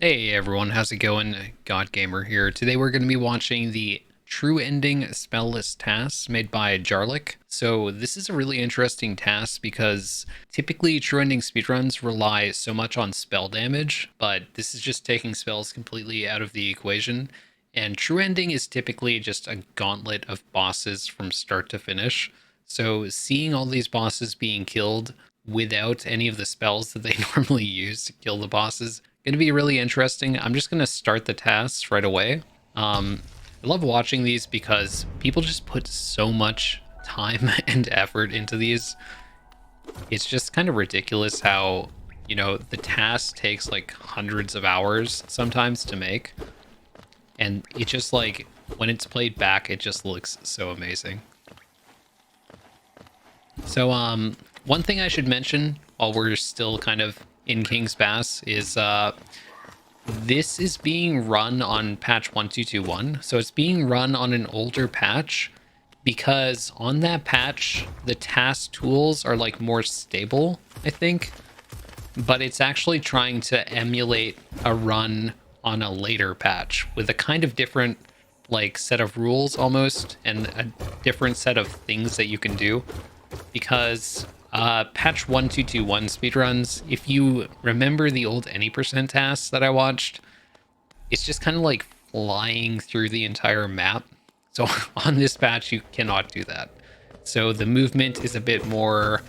Hey everyone, how's it going? God Gamer here. Today we're going to be watching the True Ending Spellless TAS made by Jarlyk. So this is a really interesting TAS because typically True Ending speedruns rely so much on spell damage, but this is just taking spells completely out of the equation. And True Ending is typically just a gauntlet of bosses from start to finish. So seeing all these bosses being killed without any of the spells that they normally use to kill the bosses going to be really interesting. I'm just going to start the tasks right away. I love watching these because people just put so much time and effort into these. It's just kind of ridiculous how, the task takes like hundreds of hours sometimes to make. And it just like, when it's played back, it just looks so amazing. So, one thing I should mention while we're still kind of in King's Pass is this is being run on patch 1221. So it's being run on an older patch because on that patch, the task tools are like more stable, I think. But it's actually trying to emulate a run on a later patch with a kind of different like set of rules almost and a different set of things that you can do because patch 1221 speedruns, if you remember the old any percent tasks that I watched, it's just kind of like flying through the entire map. So on this patch, you cannot do that. So the movement is a bit more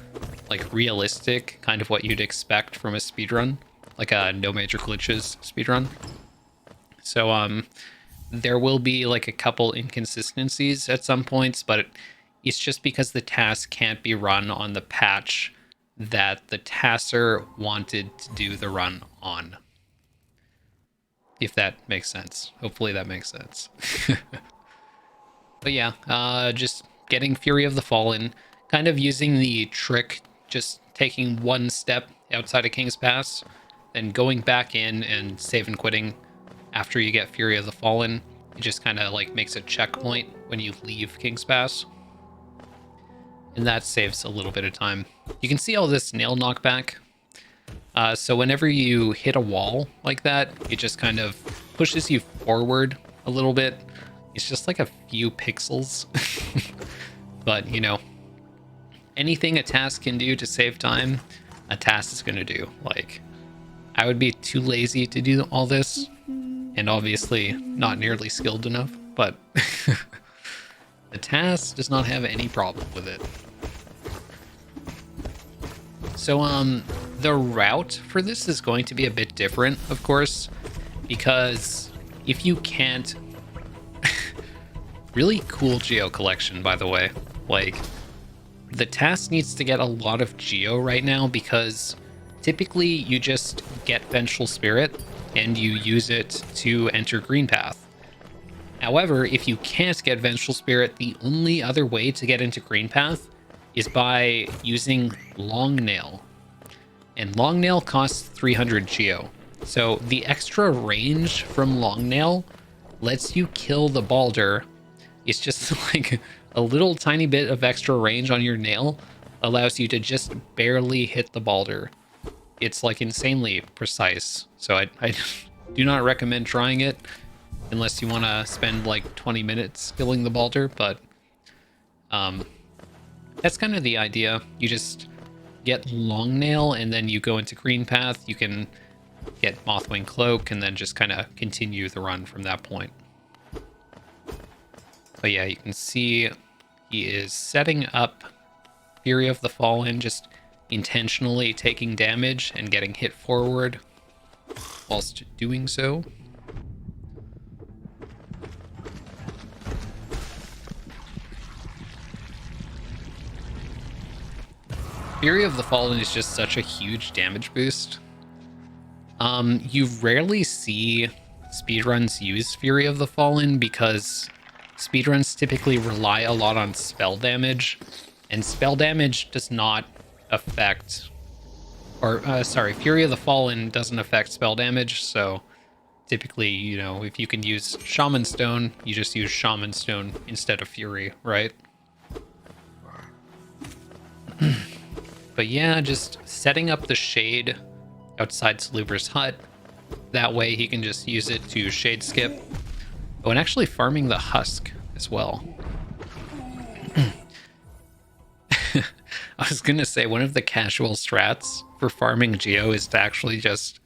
like realistic, kind of what you'd expect from a speedrun, like a no major glitches speedrun. So there will be like a couple inconsistencies at some points, but it's just because the task can't be run on the patch that the tasser wanted to do the run on. If that makes sense. Hopefully that makes sense. But yeah, just getting Fury of the Fallen, kind of using the trick, just taking one step outside of King's Pass, then going back in and save and quitting after you get Fury of the Fallen. It just kind of like makes a checkpoint when you leave King's Pass. And that saves a little bit of time. You can see all this nail knockback. So whenever you hit a wall like that, it just kind of pushes you forward a little bit. It's just like a few pixels. But, anything a task can do to save time, a task is going to do. Like, I would be too lazy to do all this, and obviously not nearly skilled enough, but the task does not have any problem with it. So, the route for this is going to be a bit different, of course, because if you can't... Really cool geo collection, by the way. Like, the task needs to get a lot of geo right now because typically you just get Vengeful Spirit and you use it to enter Green Path. However, if you can't get Vengeful Spirit, the only other way to get into Green Path is by using Long Nail. And Long Nail costs 300 geo. So the extra range from Long Nail lets you kill the Balder. It's just like a little tiny bit of extra range on your nail allows you to just barely hit the Balder. It's like insanely precise. So I do not recommend trying it unless you want to spend like 20 minutes killing the Balder, but that's kind of the idea. You just get Long Nail and then you go into Green Path. You can get Mothwing Cloak and then just kind of continue the run from that point. But yeah, you can see he is setting up Fury of the Fallen, just intentionally taking damage and getting hit forward whilst doing so. Fury of the Fallen is just such a huge damage boost. You rarely see speedruns use Fury of the Fallen because speedruns typically rely a lot on spell damage, and spell damage does not affect, Fury of the Fallen doesn't affect spell damage, so typically, if you can use Shaman Stone, you just use Shaman Stone instead of Fury, right? But yeah, just setting up the shade outside Saluber's hut, That way he can just use it to shade skip. Oh, and actually farming the husk as well. I was gonna say one of the casual strats for farming Geo is to actually just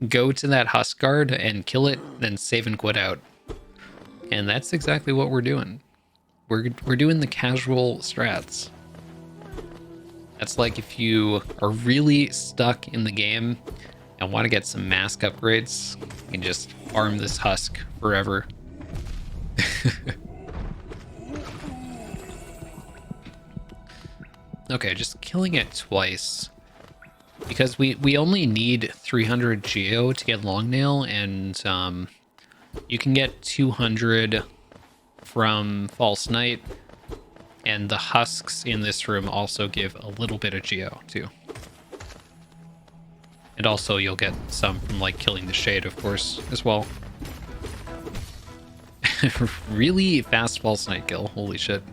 go to that husk guard and kill it, then save and quit out. And that's exactly what we're doing. We're doing the casual strats. That's like if you are really stuck in the game and want to get some mask upgrades, you can just farm this husk forever. Okay, just killing it twice. Because we only need 300 Geo to get Longnail, and you can get 200 from False Knight, and the husks in this room also give a little bit of Geo too. And also you'll get some from like killing the Shade, of course, as well. Really fast False Knight kill, holy shit.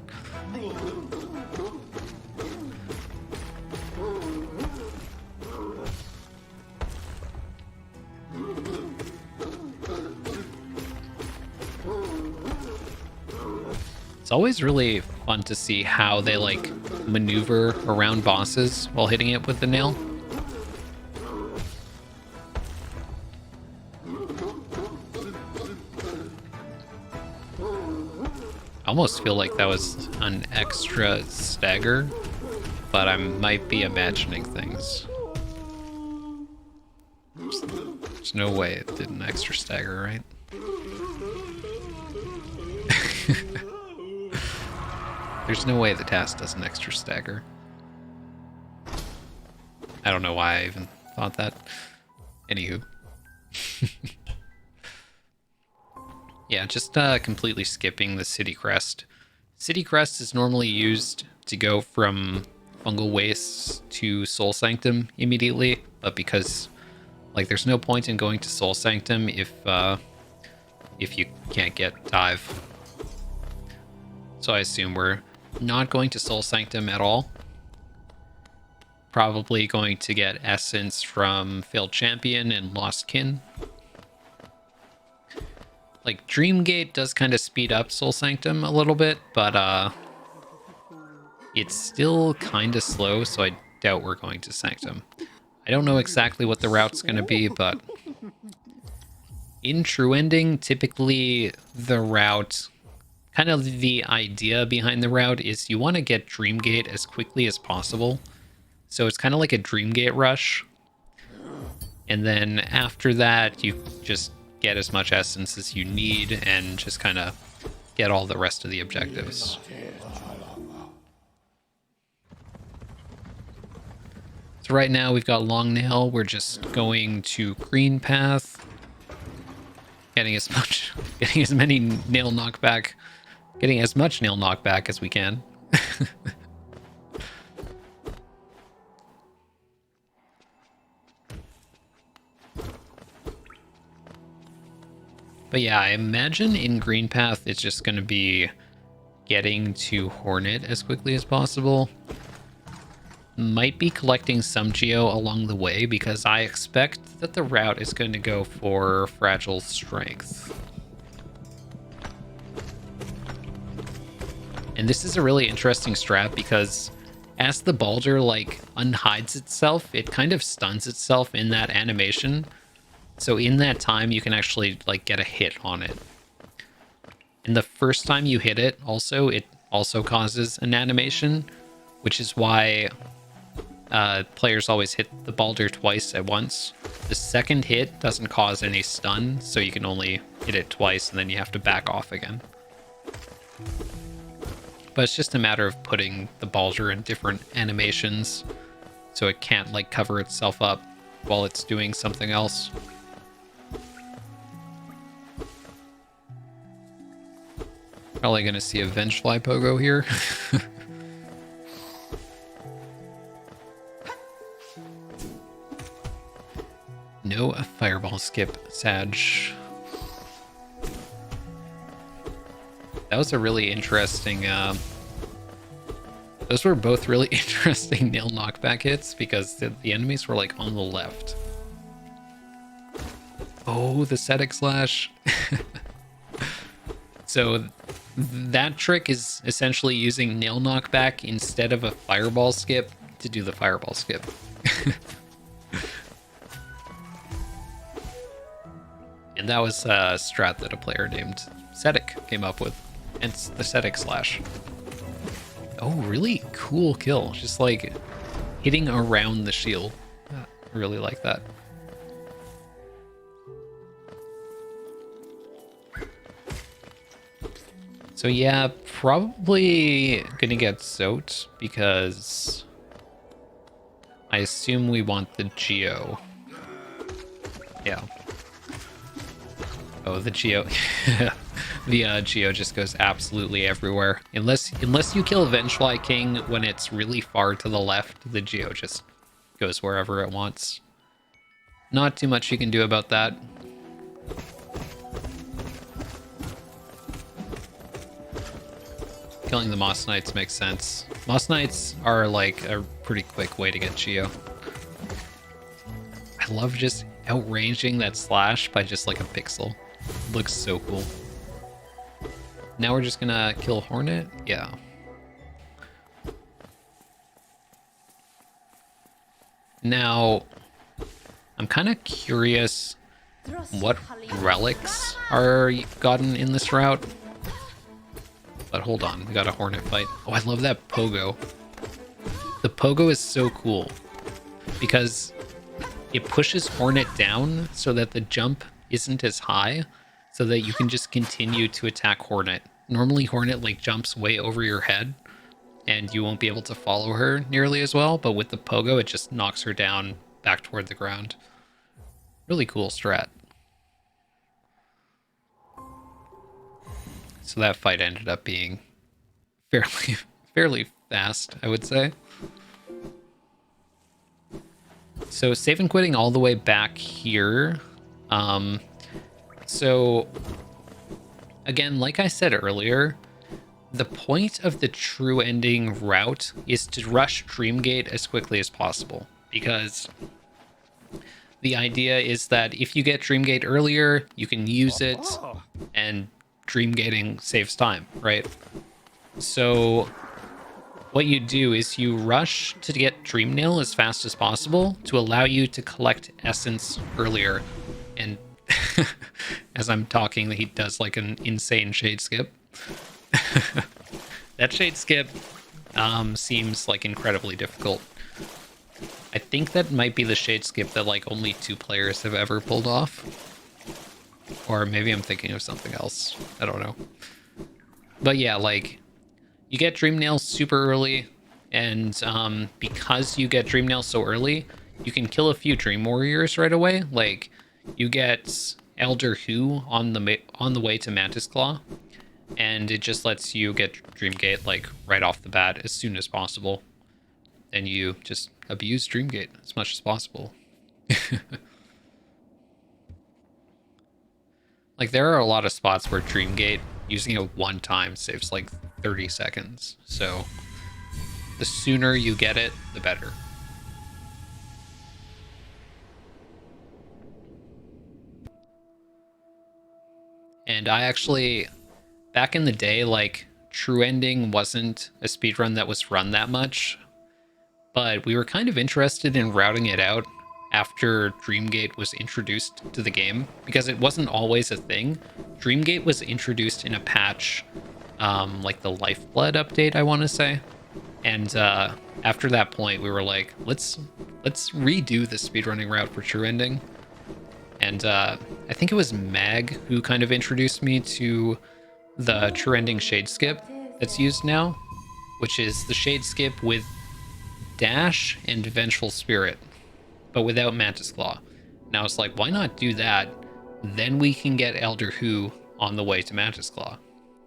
It's always really fun to see how they like maneuver around bosses while hitting it with the nail. I almost feel like that was an extra stagger, but I might be imagining things. There's no way it did an extra stagger, right? There's no way the TAS does an extra stagger. I don't know why I even thought that. Anywho. Yeah, just completely skipping the City Crest. City Crest is normally used to go from Fungal Wastes to Soul Sanctum immediately, but because like there's no point in going to Soul Sanctum if you can't get Dive. So I assume we're not going to Soul Sanctum at all. Probably going to get Essence from Failed Champion and Lost Kin. Like, Dreamgate does kind of speed up Soul Sanctum a little bit, but it's still kind of slow, so I doubt we're going to Sanctum. I don't know exactly what the route's going to be, but in True Ending, typically the route... kind of the idea behind the route is you want to get Dreamgate as quickly as possible. So it's kind of like a Dreamgate rush. And then after that, you just get as much essence as you need and just kind of get all the rest of the objectives. So right now we've got Longnail. We're just going to Green Path. Getting as many nail knockback. Getting as much nail knockback as we can. But yeah, I imagine in Green Path it's just going to be getting to Hornet as quickly as possible. Might be collecting some Geo along the way because I expect that the route is going to go for Fragile Strength. And this is a really interesting strat because as the Balder like unhides itself, it kind of stuns itself in that animation. So in that time, you can actually like get a hit on it. And the first time you hit it, it also causes an animation, which is why players always hit the Balder twice at once. The second hit doesn't cause any stun, so you can only hit it twice and then you have to back off again. But it's just a matter of putting the Balder in different animations so it can't like cover itself up while it's doing something else. Probably gonna see a Vengefly Pogo here. No, a Fireball skip, Sag. That was a really interesting... those were both really interesting nail knockback hits because the enemies were like on the left. Oh, the static slash. So that trick is essentially using nail knockback instead of a fireball skip to do the fireball skip. And that was a strat that a player named Setic came up with. And it's the Setic slash. Oh, really cool kill. Just like hitting around the shield. I really like that. So yeah, probably gonna get Zote because I assume we want the Geo. Yeah. Oh, the Geo. The Geo just goes absolutely everywhere. Unless you kill Vengefly King when it's really far to the left, the Geo just goes wherever it wants. Not too much you can do about that. Killing the Moss Knights makes sense. Moss Knights are like a pretty quick way to get Geo. I love just outranging that slash by just like a pixel. It looks so cool. Now we're just gonna kill Hornet? Yeah. Now, I'm kind of curious what relics are gotten in this route. But hold on, we got a Hornet fight. Oh, I love that Pogo. The Pogo is so cool because it pushes Hornet down so that the jump isn't as high, so that you can just continue to attack Hornet. Normally Hornet like jumps way over your head and you won't be able to follow her nearly as well, but with the Pogo it just knocks her down back toward the ground. Really cool strat. So that fight ended up being fairly fast, I would say. So save and quitting all the way back here. So again, like I said earlier, the point of the true ending route is to rush Dreamgate as quickly as possible, because the idea is that if you get Dreamgate earlier, you can use it, and Dreamgating saves time, right? So what you do is you rush to get Dreamnail as fast as possible to allow you to collect Essence earlier. And as I'm talking, he does like an insane Shade Skip. That Shade Skip seems like incredibly difficult. I think that might be the Shade Skip that like only 2 players have ever pulled off. Or maybe I'm thinking of something else. I don't know. But yeah, like, you get Dreamnail super early, and because you get Dreamnail so early, you can kill a few Dream Warriors right away. Like, you get Elder Who on the way to Mantis Claw, and it just lets you get Dreamgate, like, right off the bat as soon as possible. And you just abuse Dreamgate as much as possible. Like, there are a lot of spots where Dreamgate, using it one time, saves like 30 seconds. So the sooner you get it, the better. And I actually, back in the day, like, True Ending wasn't a speedrun that was run that much, but we were kind of interested in routing it out after Dreamgate was introduced to the game, because it wasn't always a thing. Dreamgate was introduced in a patch, like the Lifeblood update, I want to say. And after that point, we were like, let's redo the speedrunning route for True Ending. And I think it was Mag who kind of introduced me to the True Ending Shade Skip that's used now, which is the Shade Skip with Dash and Vengeful Spirit, but without Mantis Claw. And I was like, why not do that? Then we can get Elder Who on the way to Mantis Claw.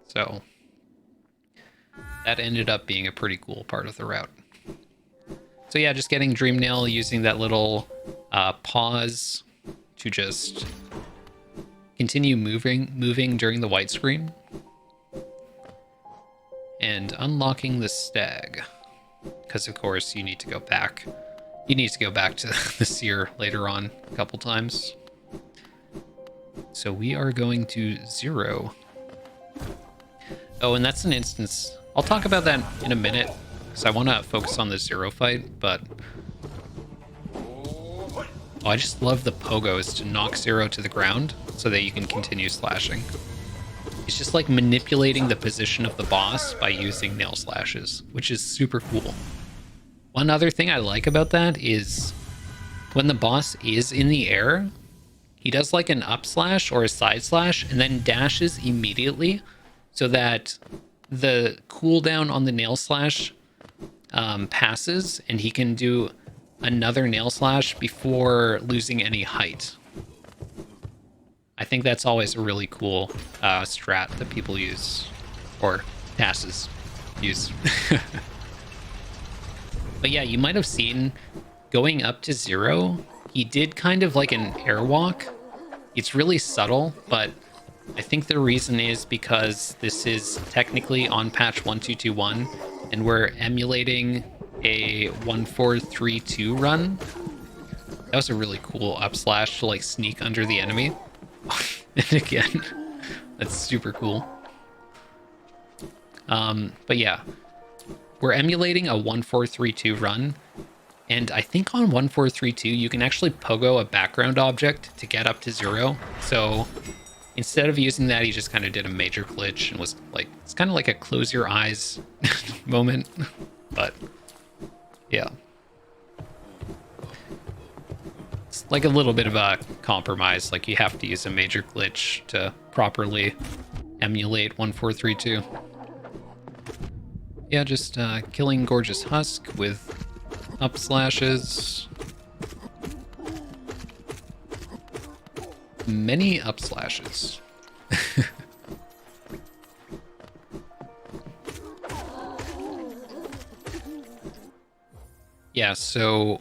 So that ended up being a pretty cool part of the route. So yeah, just getting Dreamnail, using that little pause to just continue moving during the white screen. And unlocking the Stag. Because of course you need to go back. You need to go back to the Seer later on a couple times. So we are going to 0. Oh, and that's an instance. I'll talk about that in a minute, because I want to focus on the 0 fight, but... Oh, I just love the pogos to knock 0 to the ground so that you can continue slashing. It's just like manipulating the position of the boss by using nail slashes, which is super cool. One other thing I like about that is when the boss is in the air, he does like an up slash or a side slash and then dashes immediately so that the cooldown on the nail slash passes and he can do another nail slash before losing any height. I think that's always a really cool strat that people use, or TASs use. But yeah, you might have seen going up to 0, he did kind of like an airwalk. It's really subtle, but I think the reason is because this is technically on patch 1221, and we're emulating a 1432 run. That was a really cool up slash to like sneak under the enemy. And again, that's super cool. But yeah, we're emulating a 1432 run, and I think on 1432 you can actually pogo a background object to get up to 0. So instead of using that, he just kind of did a major glitch and was like, it's kind of like a close your eyes moment. But yeah, it's like a little bit of a compromise. Like you have to use a major glitch to properly emulate 1432. Yeah, just killing Gorgeous Husk with up slashes. Many up slashes. Yeah, so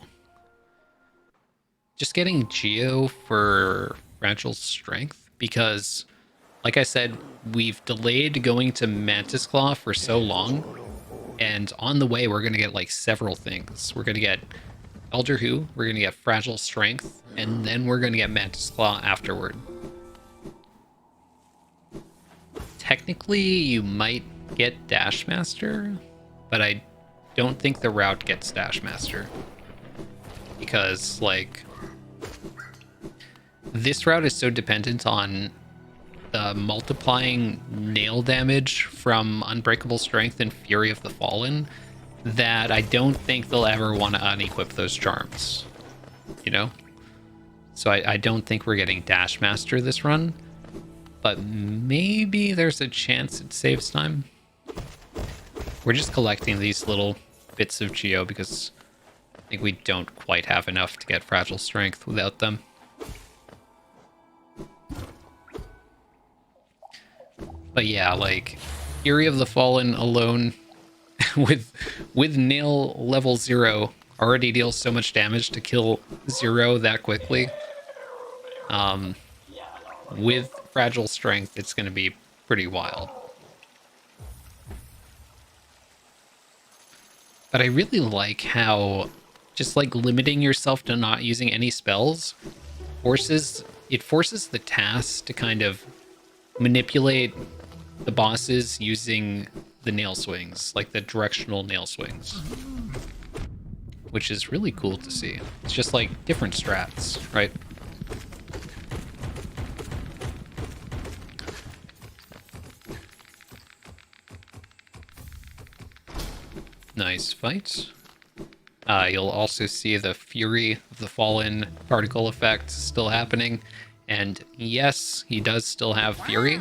just getting Geo for Fragile Strength, because like I said, we've delayed going to Mantis Claw for so long, and on the way we're going to get like several things. We're going to get Elder Who, we're going to get Fragile Strength, and then we're going to get Mantis Claw afterward. Technically, you might get Dash Master, but I don't think the route gets Dash Master. Because, like, this route is so dependent on the multiplying nail damage from Unbreakable Strength and Fury of the Fallen that I don't think they'll ever want to unequip those charms, you know? So I don't think we're getting Dash Master this run, but maybe there's a chance it saves time. We're just collecting these little bits of Geo because I think we don't quite have enough to get Fragile Strength without them. But yeah, like, Fury of the Fallen alone with nail level 0 already deals so much damage to kill 0 that quickly. With Fragile Strength, it's going to be pretty wild. But I really like how just like limiting yourself to not using any spells forces the TAS to kind of manipulate the bosses using the nail swings, like the directional nail swings, which is really cool to see. It's just like different strats, right? Nice fight. You'll also see the Fury of the Fallen particle effect still happening. And yes, he does still have Fury.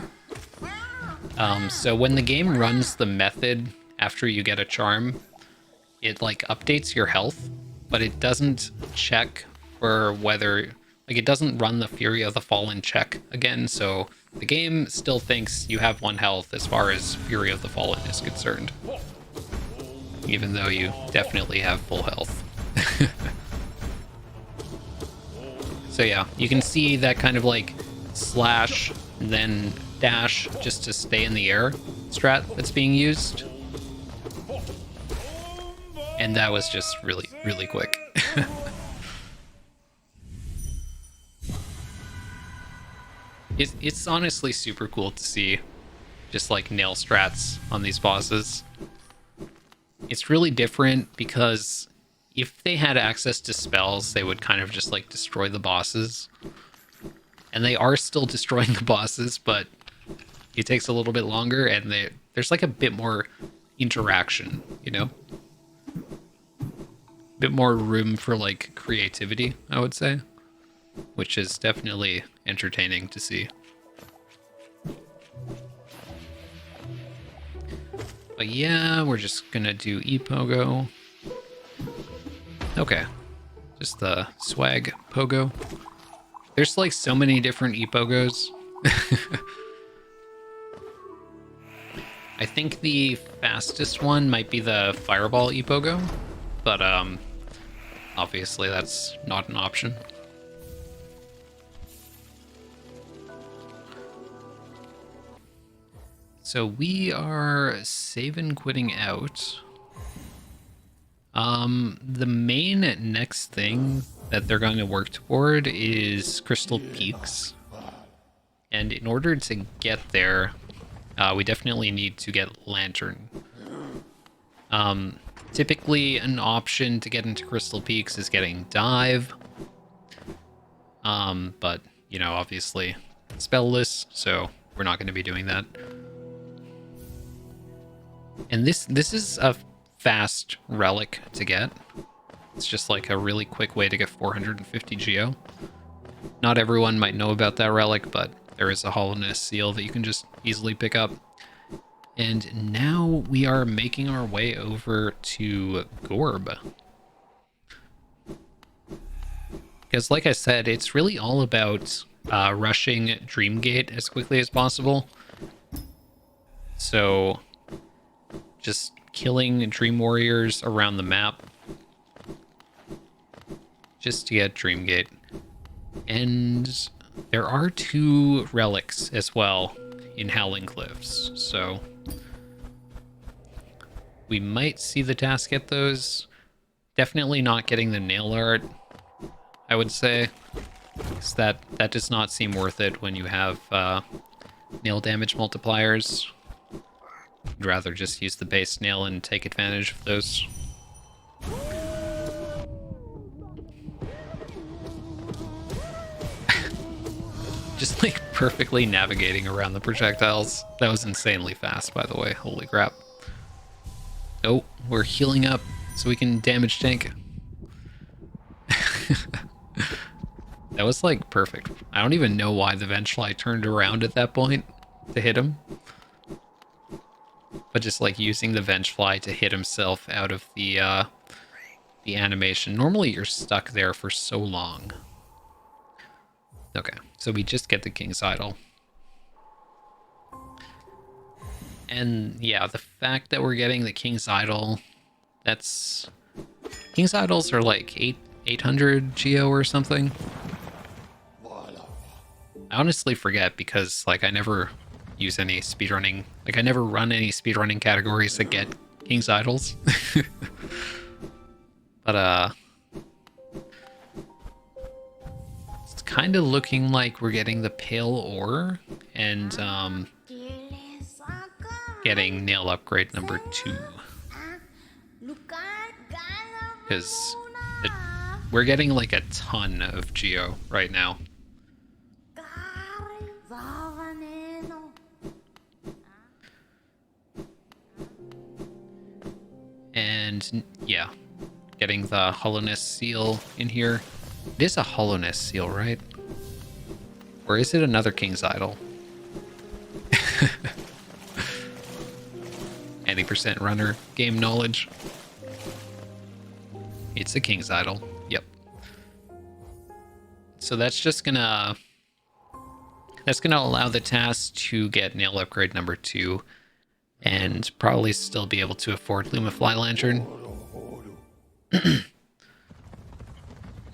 So when the game runs the method after you get a charm, it like updates your health, but it doesn't check for whether, like it doesn't run the Fury of the Fallen check again. So the game still thinks you have 1 health as far as Fury of the Fallen is concerned, even though you definitely have full health. So yeah, you can see that kind of like slash, then dash just to stay in the air strat that's being used. And that was just really, really quick. It's honestly super cool to see just like nail strats on these bosses. It's really different because if they had access to spells, they would kind of just like destroy the bosses. And they are still destroying the bosses, but it takes a little bit longer and there's like a bit more interaction, you know? A bit more room for like creativity, I would say, which is definitely entertaining to see. But yeah, we're just gonna do e-pogo. Okay, just the swag pogo. There's like so many different e-pogos. I think the fastest one might be the fireball e-pogo, but obviously that's not an option. So we are saving quitting out. The main next thing that they're going to work toward is Crystal Peaks. And in order to get there, we definitely need to get Lantern. Typically an option to get into Crystal Peaks is getting Dive. But, you know, obviously spellless, so we're not going to be doing that. And this is a fast relic to get. It's just like a really quick way to get 450 geo. Not everyone might know about that relic, but there is a hollowness seal that you can just easily pick up. And now we are making our way over to Gorb. Because like I said, it's really all about rushing Dreamgate as quickly as possible. So just killing Dream Warriors around the map just to get Dreamgate. And there are 2 relics as well in Howling Cliffs, so we might see the TAS get those. Definitely not getting the nail art, I would say, because that does not seem worth it when you have nail damage multipliers. I'd rather just use the base nail and take advantage of those. Just like perfectly navigating around the projectiles. That was insanely fast, by the way. Holy crap. Oh, we're healing up so we can damage tank. That was like perfect. I don't even know why the Vengefly turned around at that point to hit him. But just like using the Vengefly to hit himself out of the animation. Normally you're stuck there for so long. Okay, so we just get the King's Idol. And yeah, the fact that we're getting the King's Idol, that's... King's Idols are like 800 geo or something. I honestly forget because like I never use any speedrunning, like I never run any speedrunning categories that get King's Idols. But it's kind of looking like we're getting the Pale Ore and getting nail upgrade number 2. Because we're getting like a ton of geo right now. And yeah, getting the hollowness seal in here. It is a hollowness seal, right? Or is it another King's Idol? 80% runner game knowledge. It's a King's Idol. Yep. So that's just gonna allow the TAS to get nail upgrade number 2 and probably still be able to afford Lumifly Lantern.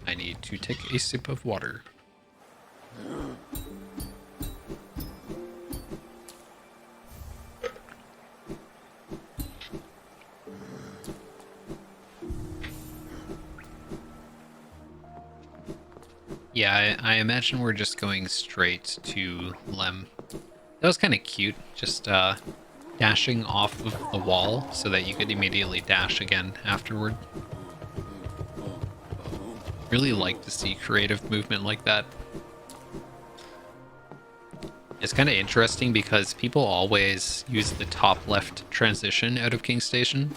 I need to take a sip of water. Yeah, I imagine we're just going straight to Lem. That was kind of cute, just dashing off of the wall so that you could immediately dash again afterward. Really like to see creative movement like that. It's kind of interesting because people always use the top left transition out of King Station.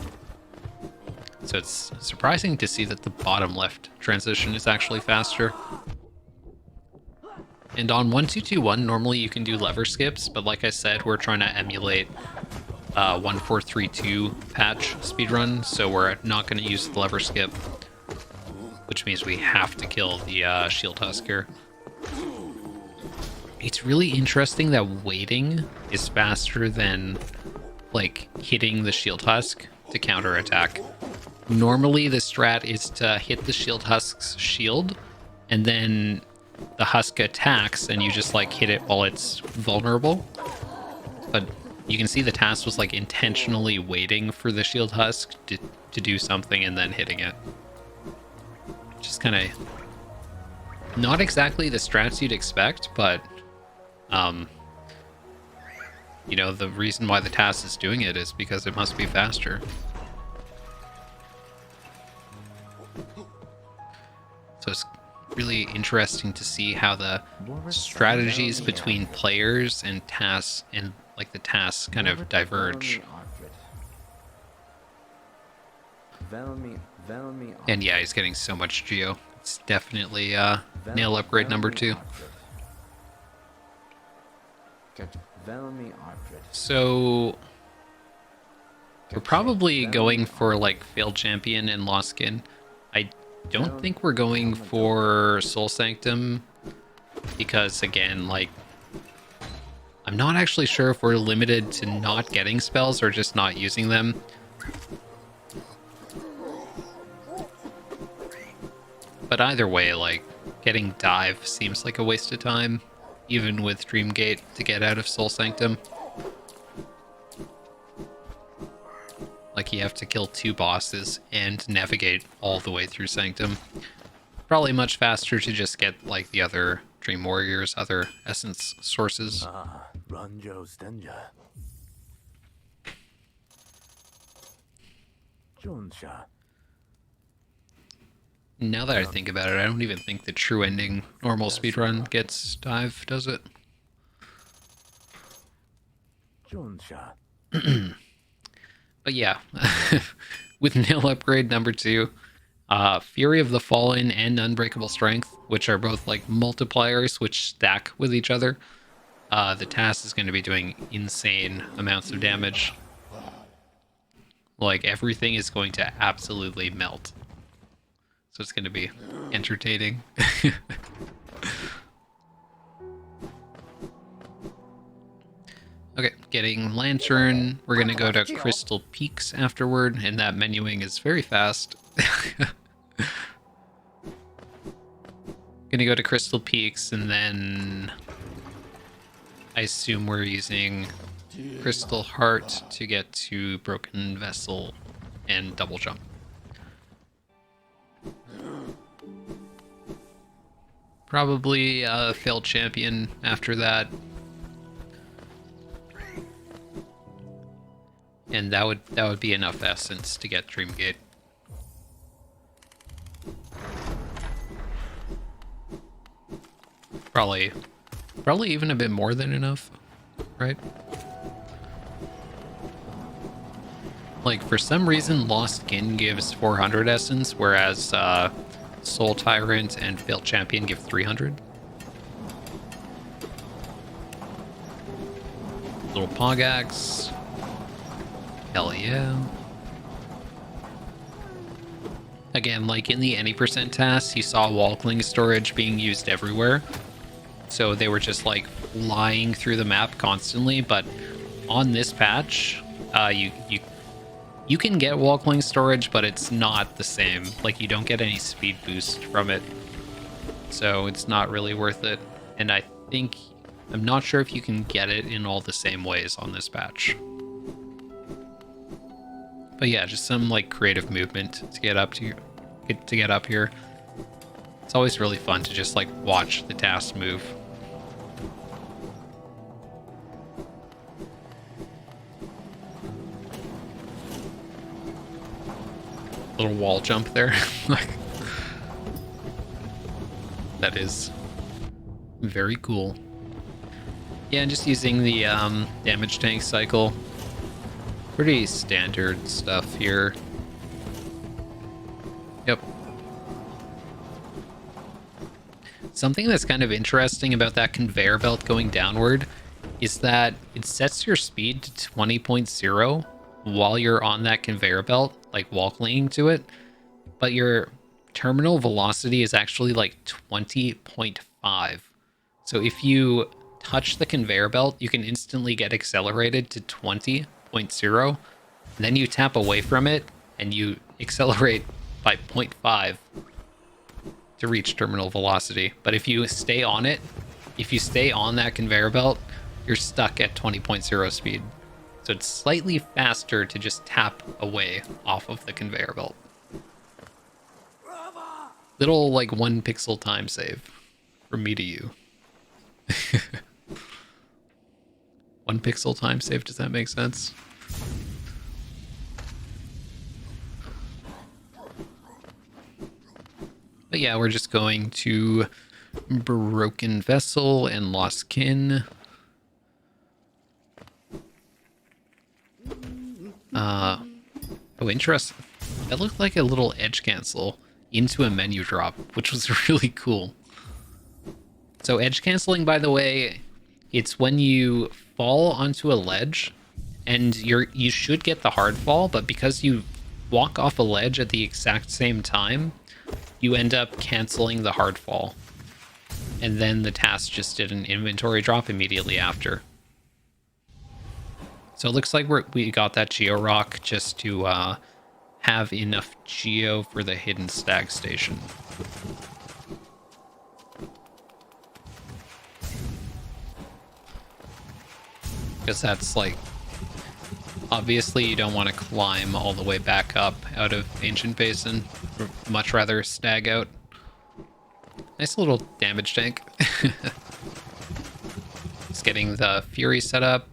So it's surprising to see that the bottom left transition is actually faster. And on 1221, normally you can do lever skips, but like I said, we're trying to emulate 1432 patch speedrun, so we're not going to use the lever skip, which means we have to kill the shield husk here. It's really interesting that waiting is faster than like hitting the shield husk to counter attack. Normally the strat is to hit the shield husk's shield, and then the husk attacks and you just like hit it while it's vulnerable. But you can see the TAS was like intentionally waiting for the shield husk to do something and then hitting it. Just kind of not exactly the strats you'd expect, but you know, the reason why the TAS is doing it is because it must be faster. So it's really interesting to see how the strategies between players and TAS and like the TAS kind of diverge. And yeah, he's getting so much geo. It's definitely nail upgrade number 2. So we're probably going for like failed champion and lost skin. I don't think we're going for Soul Sanctum because, again, like, I'm not actually sure if we're limited to not getting spells or just not using them. But either way, like, getting dive seems like a waste of time, even with Dreamgate, to get out of Soul Sanctum. Like, you have to kill 2 bosses and navigate all the way through Sanctum. Probably much faster to just get, like, the other Dream Warriors, other essence sources. Now that I think about it, I don't even think the true ending normal speedrun gets dive, does it? But yeah, with nil upgrade number 2, Fury of the Fallen and Unbreakable Strength, which are both like multipliers which stack with each other, the TAS is going to be doing insane amounts of damage. Like, everything is going to absolutely melt. So it's going to be entertaining. Okay, getting Lantern. We're going to go to Crystal Peaks afterward, and that menuing is very fast. Gonna go to Crystal Peaks, and then I assume we're using Crystal Heart to get to Broken Vessel and double jump. Probably failed champion after that. And that would be enough essence to get Dreamgate. Probably even a bit more than enough, right? Like, for some reason, Lost Skin gives 400 essence, whereas Soul Tyrant and Failed Champion give 300. Little Pogax. Hell yeah. Again, like in the any percent TAS, you saw Walkling storage being used everywhere. So they were just like flying through the map constantly, but on this patch, you can get Walkling storage, but it's not the same. Like, you don't get any speed boost from it. So it's not really worth it. And I'm not sure if you can get it in all the same ways on this patch. But yeah, just some like creative movement to get up here. It's always really fun to just like watch the TAS move. Little wall jump there. Like, that is very cool. Yeah, and just using the damage tank cycle. Pretty standard stuff here. Yep. Something that's kind of interesting about that conveyor belt going downward is that it sets your speed to 20.0 while you're on that conveyor belt, like wall clinging to it, but your terminal velocity is actually like 20.5. So if you touch the conveyor belt, you can instantly get accelerated to 20.0. Then you tap away from it and you accelerate by 0.5 to reach terminal velocity. But if you stay on it, if you stay on that conveyor belt, you're stuck at 20.0 speed. So it's slightly faster to just tap away off of the conveyor belt. Little like 1 pixel time save from me to you. 1 pixel time save, does that make sense? But yeah, we're just going to Broken Vessel and Lost Kin. Oh, interesting. That looked like a little edge cancel into a menu drop, which was really cool. So edge canceling, by the way, it's when you fall onto a ledge and you should get the hard fall, but because you walk off a ledge at the exact same time, you end up canceling the hard fall. And then the TAS just did an inventory drop immediately after. So it looks like we got that Geo Rock just to have enough Geo for the hidden stag station. Because that's like, obviously you don't want to climb all the way back up out of Ancient Basin. Much rather stag out. Nice little damage tank. Just getting the Fury set up.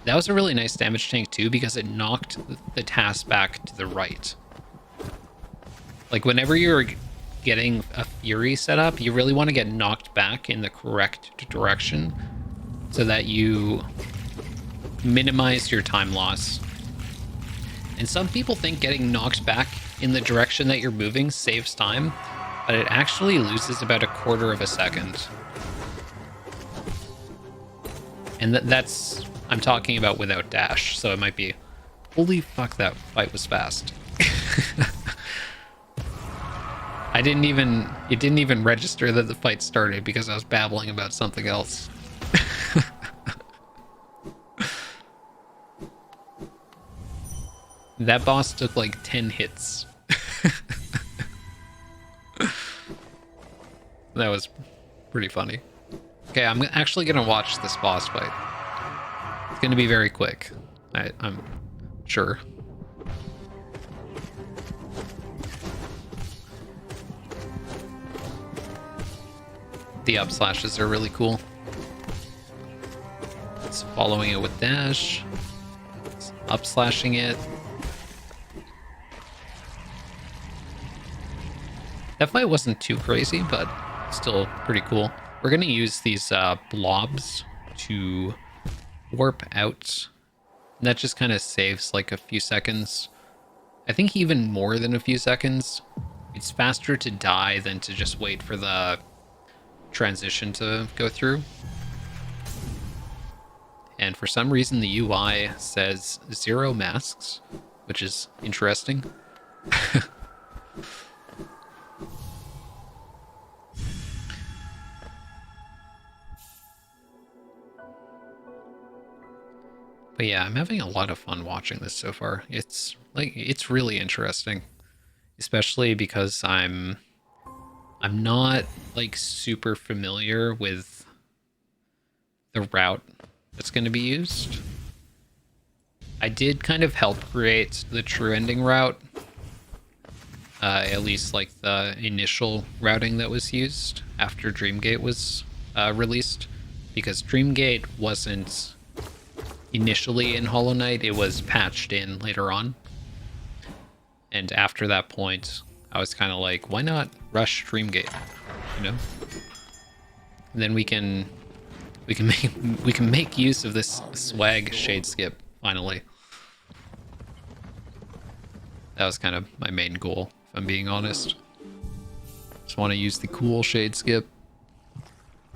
That was a really nice damage tank too, because it knocked the TAS back to the right. Like whenever you're getting a Fury set up, you really want to get knocked back in the correct direction so that you minimize your time loss. And some people think getting knocked back in the direction that you're moving saves time, but it actually loses about 1/4 of a second. And that's, I'm talking about without dash, so it might be, holy fuck, that fight was fast. It didn't even register that the fight started because I was babbling about something else. That boss took like 10 hits. That was pretty funny. Okay, I'm actually gonna watch this boss fight. It's gonna be very quick, I'm sure. The up slashes are really cool. It's following it with dash. It's up slashing it. That fight wasn't too crazy, but still pretty cool. We're going to use these blobs to warp out. That just kind of saves like a few seconds. I think even more than a few seconds. It's faster to die than to just wait for the transition to go through. And for some reason the UI says 0 masks, which is interesting. But yeah, I'm having a lot of fun watching this so far. It's really interesting, especially because I'm not like super familiar with the route that's going to be used. I did kind of help create the true ending route At least like the initial routing that was used after Dreamgate was released, because Dreamgate wasn't initially in Hollow Knight, it was patched in later on. And after that point, I was kind of like, why not rush Dreamgate? You know? And then we can make use of this swag shade skip finally. That was kind of my main goal, if I'm being honest. Just want to use the cool shade skip.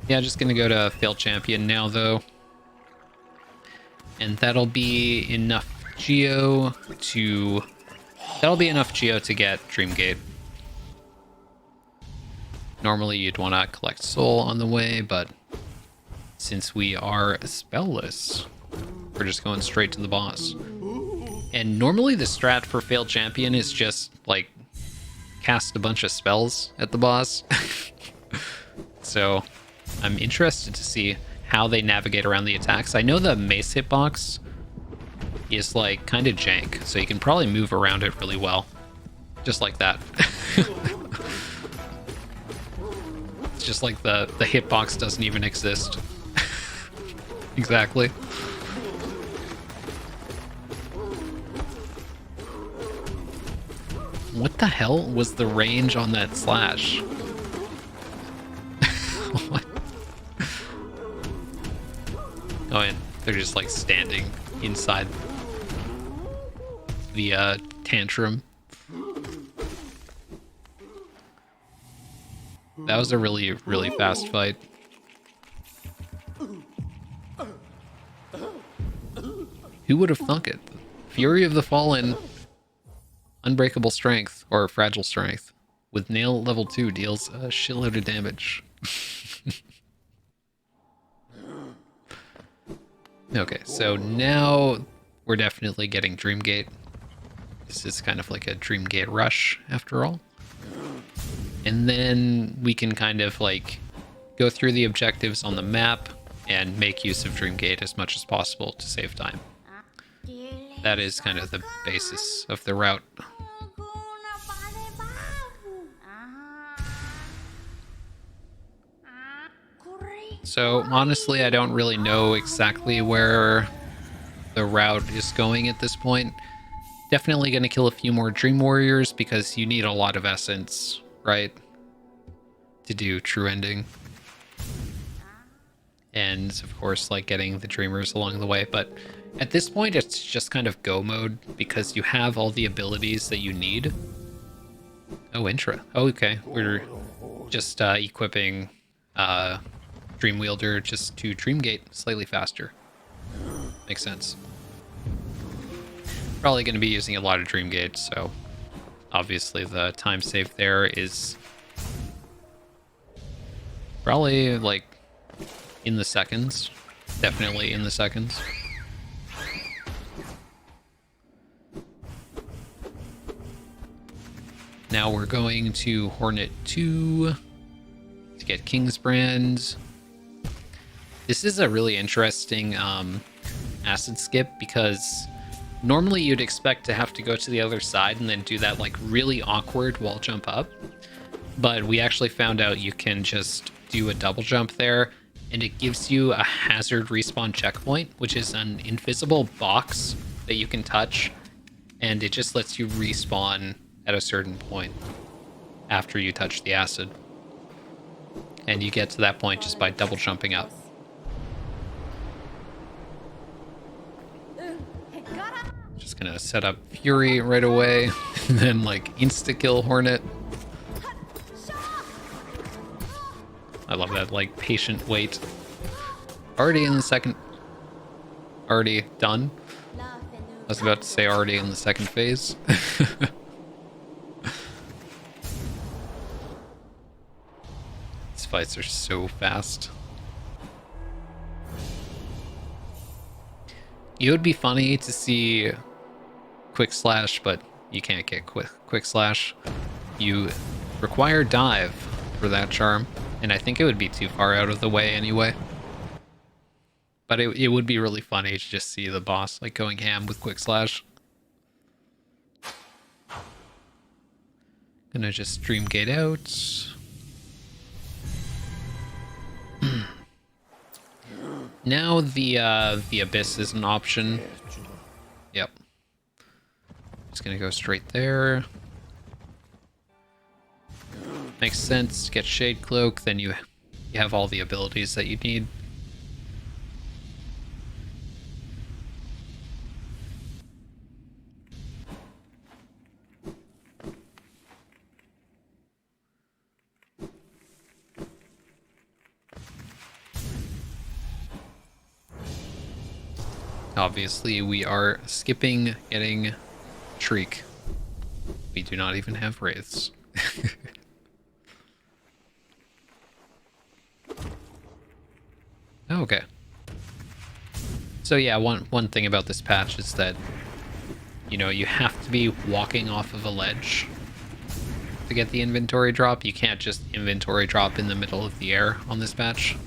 Yeah, just gonna go to fail champion now though. And that'll be enough geo to get Dreamgate. Normally you'd want to collect soul on the way, but since we are spellless, we're just going straight to the boss. And normally the strat for failed champion is just like cast a bunch of spells at the boss. So I'm interested to see how they navigate around the attacks. I know the mace hitbox is like kind of jank, so you can probably move around it really well. Just like that. It's just like the hitbox doesn't even exist. Exactly. What the hell was the range on that slash? What? Oh, and they're just like standing inside the tantrum. That was a really, really fast fight. Who would have thunk it? Fury of the Fallen, unbreakable strength, or fragile strength, with nail level 2 deals a shitload of damage. Okay, so now we're definitely getting Dreamgate. This is kind of like a Dreamgate rush after all. And then we can kind of like go through the objectives on the map and make use of Dreamgate as much as possible to save time. That is kind of the basis of the route. So honestly, I don't really know exactly where the route is going at this point. Definitely going to kill a few more Dream Warriors because you need a lot of essence, right, to do true ending. And of course, like getting the Dreamers along the way. But at this point, it's just kind of go mode because you have all the abilities that you need. Oh, Intra. Oh, okay. We're just equipping Dream Wielder just to Dreamgate slightly faster. Makes sense. Probably going to be using a lot of Dreamgate, so obviously the time save there is probably like in the seconds. Definitely in the seconds. Now we're going to Hornet 2 to get Kingsbrand. This is a really interesting acid skip because normally you'd expect to have to go to the other side and then do that like really awkward wall jump up. But we actually found out you can just do a double jump there and it gives you a hazard respawn checkpoint, which is an invisible box that you can touch, and it just lets you respawn at a certain point after you touch the acid. And you get to that point just by double jumping up. Just gonna set up Fury right away and then like insta-kill Hornet. I love that like patient wait. Already in the second... Already done. I was about to say already in the second phase. These fights are so fast. It would be funny to see quick slash, but you can't get quick slash. You require dive for that charm, and I think it would be too far out of the way anyway. But it would be really funny to just see the boss like going ham with quick slash. Gonna just Dreamgate out. Now the Abyss is an option. Yep. Just gonna go straight there. Makes sense. Get Shade Cloak, then you have all the abilities that you need. Obviously, we are skipping getting Shriek. We do not even have Wraiths. Okay. So yeah, one thing about this patch is that, you know, you have to be walking off of a ledge to get the inventory drop. You can't just inventory drop in the middle of the air on this patch.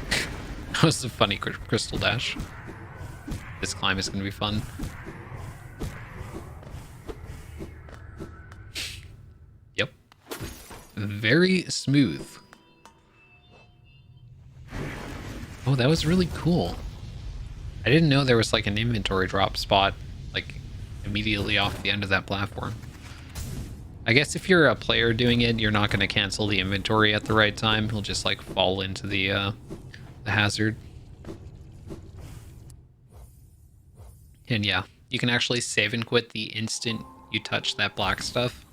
That was a funny crystal dash. This climb is going to be fun. Yep. Very smooth. Oh, that was really cool. I didn't know there was like an inventory drop spot like immediately off the end of that platform. I guess if you're a player doing it, you're not going to cancel the inventory at the right time. He'll just like fall into the hazard. And yeah, you can actually save and quit the instant you touch that black stuff,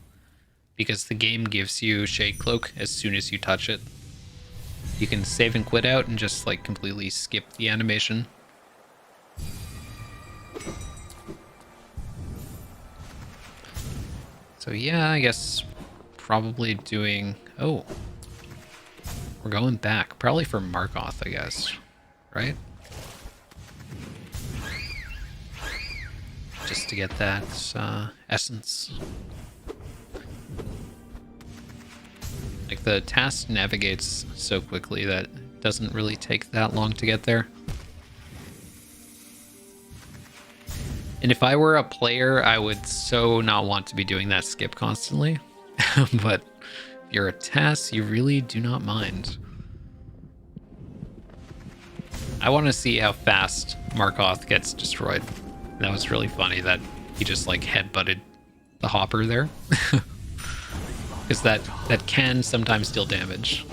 because the game gives you Shade Cloak as soon as you touch it. You can save and quit out and just like completely skip the animation. So yeah, I guess probably doing... Oh, we're going back. Probably for Markoth, I guess. Right? Just to get that essence. Like, the TAS navigates so quickly that it doesn't really take that long to get there. And if I were a player, I would so not want to be doing that skip constantly. But if you're a TAS, you really do not mind. I want to see how fast Markoth gets destroyed. That was really funny that he just like headbutted the hopper there. Because that can sometimes deal damage.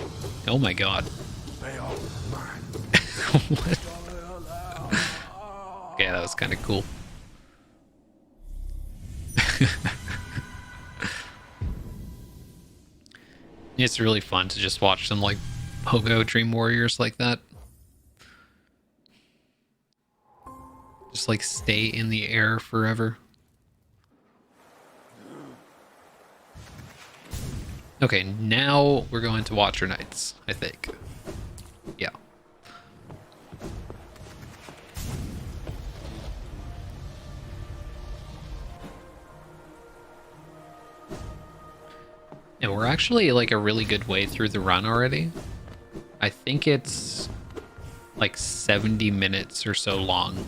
Oh my god. What? Okay, that was kind of cool. It's really fun to just watch them like pogo Dream Warriors like that. Just like stay in the air forever. Okay, now we're going to Watcher Knights, I think. Yeah. And we're actually like a really good way through the run already. I think it's like 70 minutes or so long.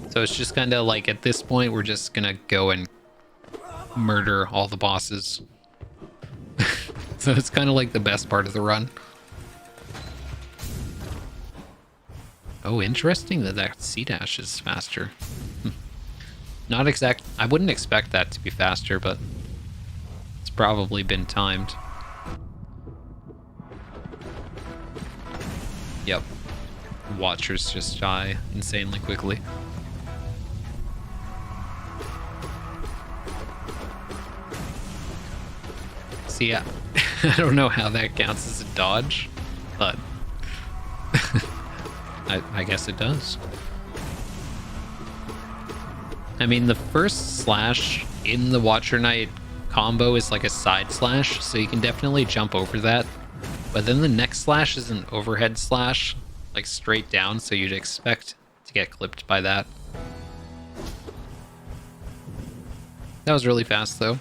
So it's just kind of like, at this point, we're just gonna go and murder all the bosses. So it's kind of like the best part of the run. Oh, interesting that C-dash is faster. Not exact. I wouldn't expect that to be faster, but it's probably been timed. Yep. Watchers just die insanely quickly. See, I don't know how that counts as a dodge, but I guess it does. I mean, the first slash in the Watcher Knight combo is like a side slash, so you can definitely jump over that. But then the next slash is an overhead slash, like straight down, so you'd expect to get clipped by that. That was really fast, though.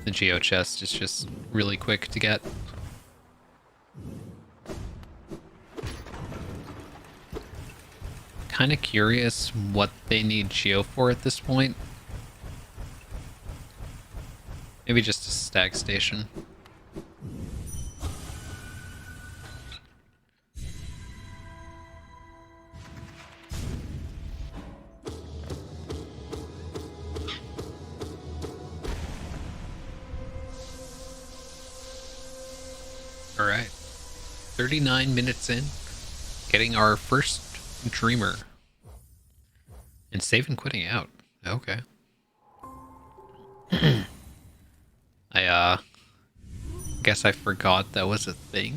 The Geo chest is just really quick to get. kind of curious what they need Geo for at this point. Maybe just a stag station. All right, 39 minutes in, getting our first dreamer. And save and quitting out. Okay. I guess I forgot that was a thing.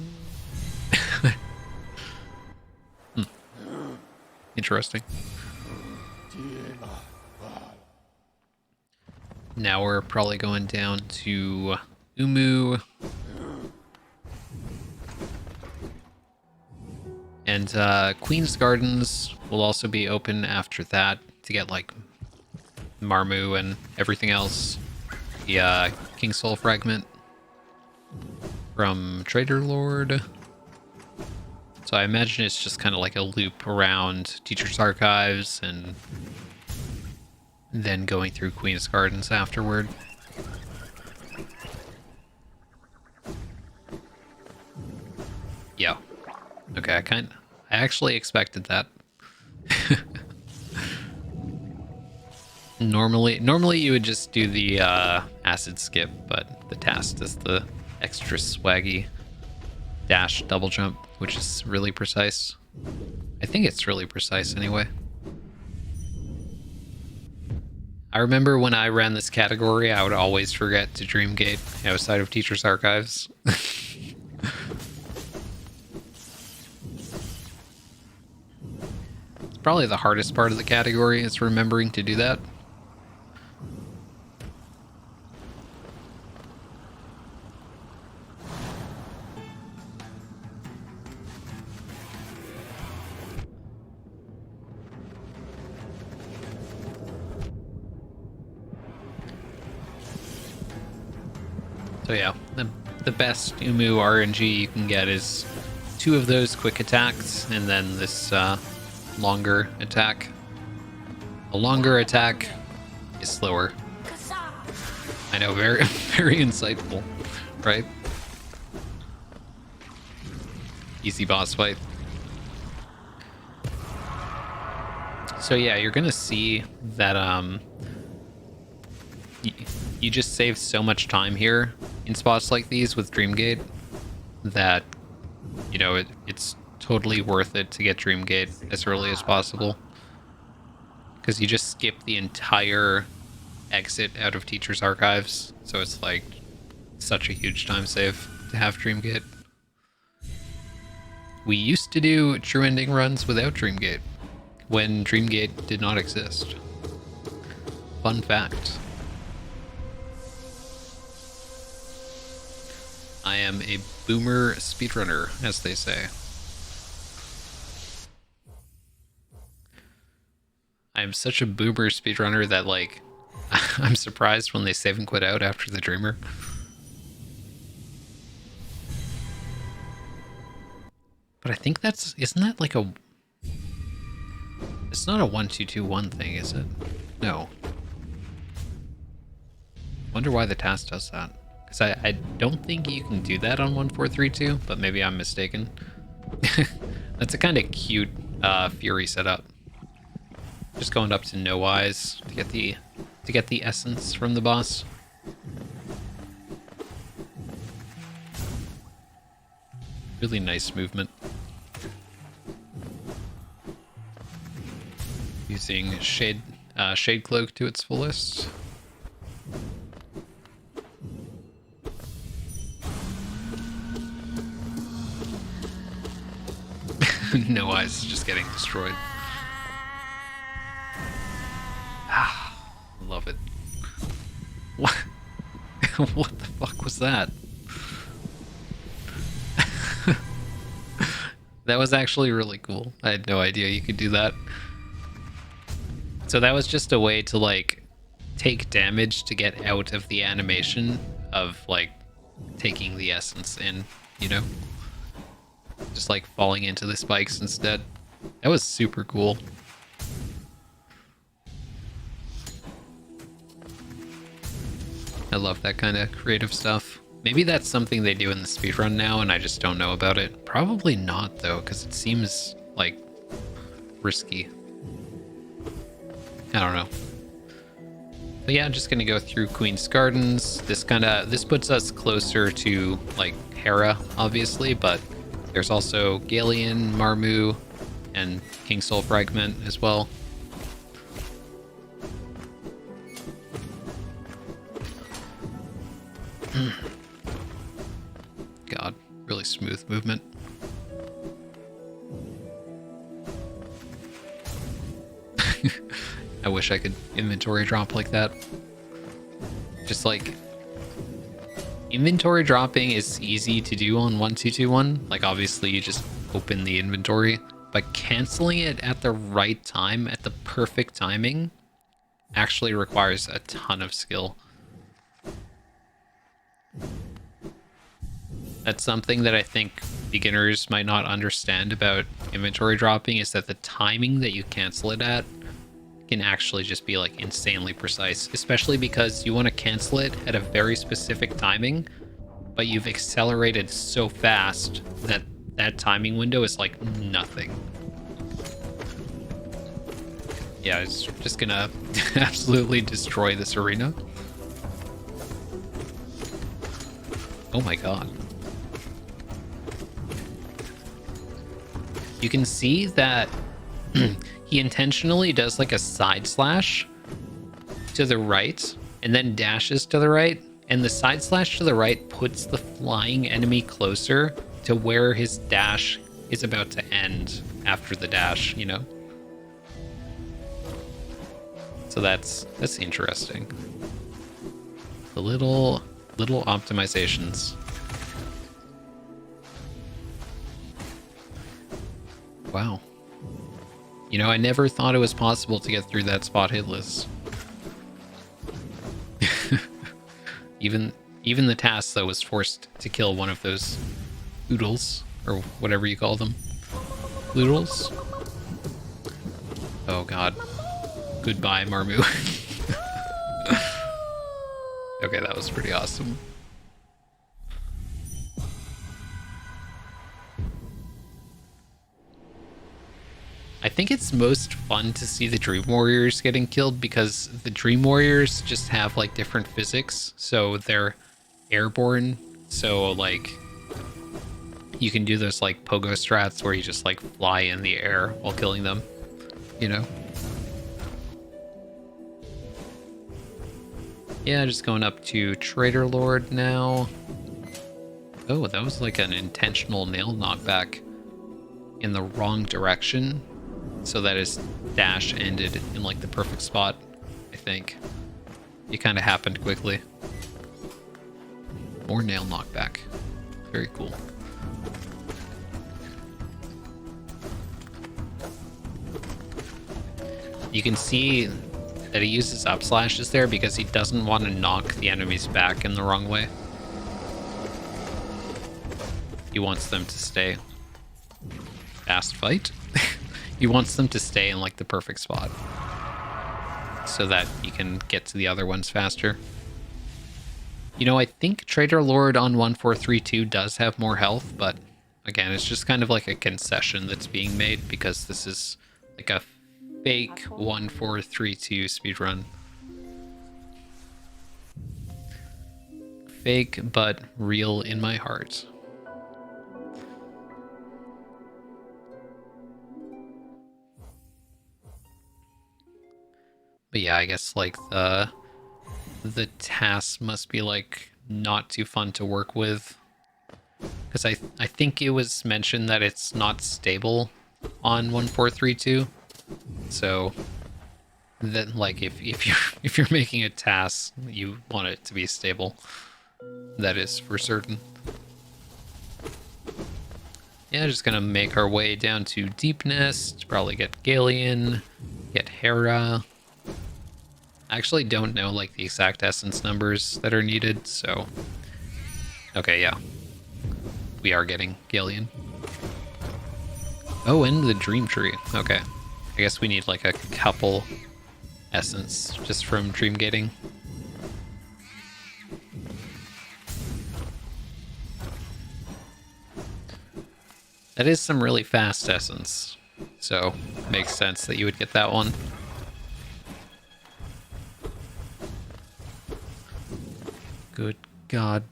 Interesting. Now we're probably going down to Umu. And Queen's Gardens will also be open after that to get like Marmu and everything else. The King Soul Fragment from Trader Lord. So I imagine it's just kind of like a loop around Teacher's Archives and then going through Queen's Gardens afterward. Yeah. Okay, I actually expected that. Normally you would just do the acid skip, but the TAS does the extra swaggy dash double jump, which is really precise. I think it's really precise anyway. I remember when I ran this category, I would always forget to Dreamgate outside of Teacher's Archives. Probably the hardest part of the category is remembering to do that. So yeah, the best Umu RNG you can get is 2 of those quick attacks and then this longer attack. A longer attack is slower. I know, very very insightful, right? Easy boss fight. So yeah, you're gonna see that you just save so much time here in spots like these with Dreamgate that, you know, it's totally worth it to get Dreamgate as early as possible. Because you just skip the entire exit out of Teacher's Archives. So it's like such a huge time save to have Dreamgate. We used to do true ending runs without Dreamgate when Dreamgate did not exist. Fun fact. I am a boomer speedrunner, as they say. I am such a boomer speedrunner that, like, I'm surprised when they save and quit out after the Dreamer. But I think isn't that like a... It's not a 1-2-2-1 thing, is it? No. Wonder why the TAS does that. Because I don't think you can do that on 1-4-3-2, but maybe I'm mistaken. That's a kind of cute Fury setup. Just going up to no eyes to get the essence from the boss. Really nice movement. Using shade cloak to its fullest. No eyes, just getting destroyed. Love it. What? What the fuck was that? That was actually really cool. I had no idea you could do that. So that was just a way to, like, take damage to get out of the animation of, like, taking the essence in, you know? Just, like, falling into the spikes instead. That was super cool. I love that kind of creative stuff. Maybe that's something they do in the speedrun now and I just don't know about it. Probably not though, because it seems like risky. I don't know. But yeah, I'm just gonna go through Queen's Gardens. This puts us closer to like Hera, obviously, but there's also Galleon, Marmu, and King Soul Fragment as well. God, really smooth movement. I wish I could inventory drop like that. Just like, inventory dropping is easy to do on 1221. Like obviously you just open the inventory, but canceling it at the right time, at the perfect timing, actually requires a ton of skill. That's something that I think beginners might not understand about inventory dropping, is that the timing that you cancel it at can actually just be like insanely precise, especially because you want to cancel it at a very specific timing, but you've accelerated so fast that that timing window is like nothing. Yeah, it's just gonna absolutely destroy this arena. Oh my god. You can see that he intentionally does like a side slash to the right and then dashes to the right, and the side slash to the right puts the flying enemy closer to where his dash is about to end after the dash, you know? So that's interesting. The little optimizations. Wow. You know, I never thought it was possible to get through that spot hitless. Even the TAS, though, was forced to kill one of those oodles, or whatever you call them. Oodles? Oh god. Goodbye, Marmu. Okay, that was pretty awesome. I think it's most fun to see the Dream Warriors getting killed because the Dream Warriors just have like different physics. So they're airborne. So like you can do those like pogo strats where you just like fly in the air while killing them, you know? Yeah, just going up to Trader Lord now. Oh, that was like an intentional nail knockback in the wrong direction, so that his dash ended in like the perfect spot, I think. It kind of happened quickly. More nail knockback. Very cool. You can see that he uses up slashes there because he doesn't want to knock the enemies back in the wrong way. He wants them to stay. Fast fight. He wants them to stay in like the perfect spot so that you can get to the other ones faster. You know, I think Trader Lord on 1432 does have more health, but again, it's just kind of like a concession that's being made because this is like a fake 1432 speedrun. Fake, but real in my heart. But yeah, I guess like the TAS must be like not too fun to work with, because I think it was mentioned that it's not stable on 1432. So that like if you're making a TAS, you want it to be stable. That is for certain. Yeah, just gonna make our way down to Deep Nest, probably get Galleon, get Hera. I actually don't know like the exact essence numbers that are needed, so okay, yeah. We are getting Galleon. Oh, and the Dream Tree. Okay. I guess we need like a couple essence just from Dreamgating. That is some really fast essence. So, makes sense that you would get that one. Good God.